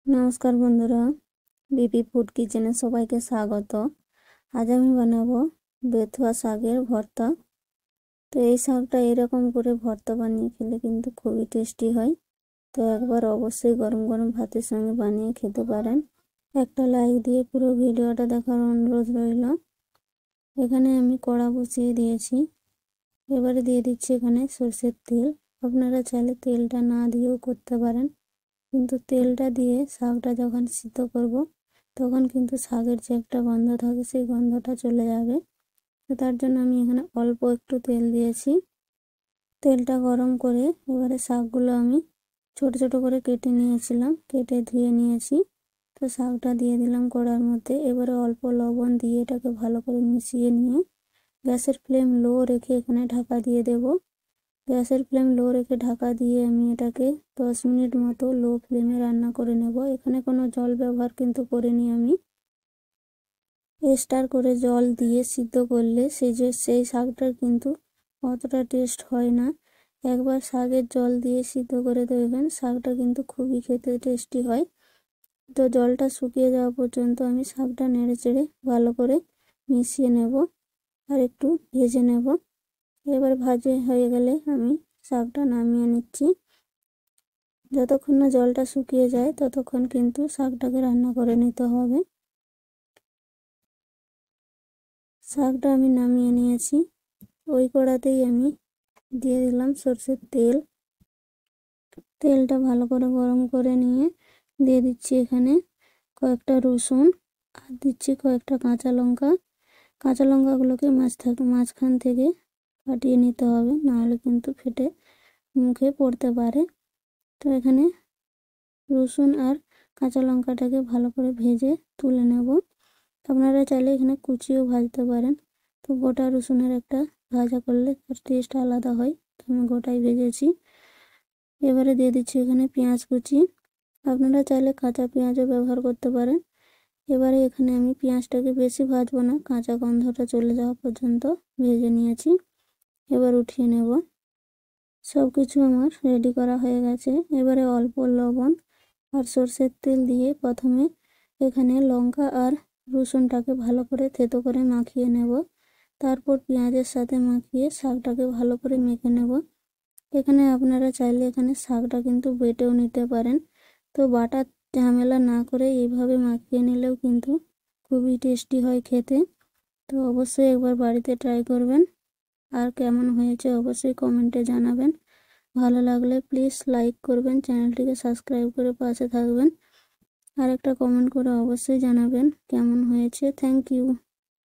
নমস্কার বন্ধুরা, BP food কিচেনে সবাইকে স্বাগত। আজ আমি বানাবো বেথুয়া শাকের ভর্তা। তো এই শাকটা এরকম করে ভর্তা বানিয়ে খেলে কিন্তু খুবই টেস্টি হয়। তো একবার অবশ্যই গরম গরম ভাতের সঙ্গে বানিয়ে খেতে পারেন। একটা লাইক দিয়ে পুরো ভিডিওটা দেখার অনুরোধ রইল। এখানে আমি কড়া বসিয়ে দিয়েছি। এবারে দিয়ে দিচ্ছি এখানে সরষের তেল। আপনারা চাইলে তেলটা না দিয়েও করতে পারেন, কিন্তু তেলটা দিয়ে শাকটা যখন সিদ্ধ করব তখন কিন্তু শাকের যে একটা গন্ধ থাকে সেই গন্ধটা চলে যাবে। তো তার জন্য আমি এখানে অল্প একটু তেল দিয়েছি। তেলটা গরম করে এবারে শাকগুলো আমি ছোট ছোট করে কেটে নিয়েছিলাম, কেটে ধুয়ে নিয়েছি। তো শাকটা দিয়ে দিলাম কড়ার মধ্যে। এবারে অল্প লবণ দিয়ে এটাকে ভালো করে মিশিয়ে নিয়ে গ্যাসের ফ্লেম লো রেখে এখানে ঢাকা দিয়ে দেব। গ্যাসের ফ্লেম লো রেখে ঢাকা দিয়ে আমি এটাকে 10 মিনিট মতো লো ফ্লেমে রান্না করে নেব। এখানে কোনো জল ব্যবহার কিন্তু করিনি আমি। এক্সট্রা করে জল দিয়ে সিদ্ধ করলে সেই শাকটার কিন্তু অতটা টেস্ট হয় না। একবার শাকের জল দিয়ে সিদ্ধ করে দেখবেন, শাকটা কিন্তু খুবই খেতে টেস্টি হয়। তো জলটা শুকিয়ে যাওয়া পর্যন্ত আমি শাকটা নেড়ে চেড়ে ভালো করে মিশিয়ে নেব আর একটু ভেজে নেব। এবার ভাজে হয়ে গেলে আমি শাকটা নামিয়ে নিচ্ছি। যতক্ষণ না জলটা শুকিয়ে যায় ততক্ষণ কিন্তু শাকটাকে রান্না করে নিতে হবে। শাকটা আমি নামিয়ে নিয়েছি। ওই কড়াতেই আমি দিয়ে দিলাম সরষের তেল। তেলটা ভালো করে গরম করে নিয়ে দিয়ে দিচ্ছি এখানে কয়েকটা রসুন আর দিচ্ছি কয়েকটা কাঁচা লঙ্কা। কাঁচা লঙ্কাগুলোকে মাঝখান থেকে কাটিয়ে নিতে হবে, নাহলে কিন্তু ফেটে মুখে পড়তে পারে। তো এখানে রসুন আর কাঁচা লঙ্কাটাকে ভালো করে ভেজে তুলে নেব। আপনারা চাইলে এখানে কুচিও ভাজতে পারেন। তো গোটা রসুনের একটা ভাজা করলে তার টেস্ট আলাদা হয়, তো আমি গোটাই ভেজেছি। এবারে দিয়ে দিচ্ছি এখানে পেঁয়াজ কুচি। আপনারা চাইলে কাঁচা পেঁয়াজও ব্যবহার করতে পারেন। এবারে এখানে আমি পেঁয়াজটাকে বেশি ভাজবো না, কাঁচা গন্ধটা চলে যাওয়া পর্যন্ত ভেজে নিয়েছি। এবার উঠিয়ে নেব। সব কিছু আমার রেডি করা হয়ে গেছে। এবারে অল্প লবণ আর সরষের তেল দিয়ে প্রথমে এখানে লঙ্কা আর রসুনটাকে ভালো করে থেতো করে মাখিয়ে নেব। তারপর পেঁয়াজের সাথে মাখিয়ে শাকটাকে ভালো করে মেখে নেব। এখানে আপনারা চাইলে এখানে শাকটা কিন্তু বেটেও নিতে পারেন। তো বাটার ঝামেলা না করে এইভাবে মাখিয়ে নিলেও কিন্তু খুবই টেস্টি হয় খেতে। তো অবশ্যই একবার বাড়িতে ট্রাই করবেন। আর কেমন হয়েছে অবশ্যই কমেন্টে জানাবেন। ভালো লাগলে প্লিজ লাইক করবেন, চ্যানেলটিকে সাবস্ক্রাইব করে পাশে থাকবেন। আর একটা কমেন্ট করে অবশ্যই জানাবেন কেমন হয়েছে। Thank you.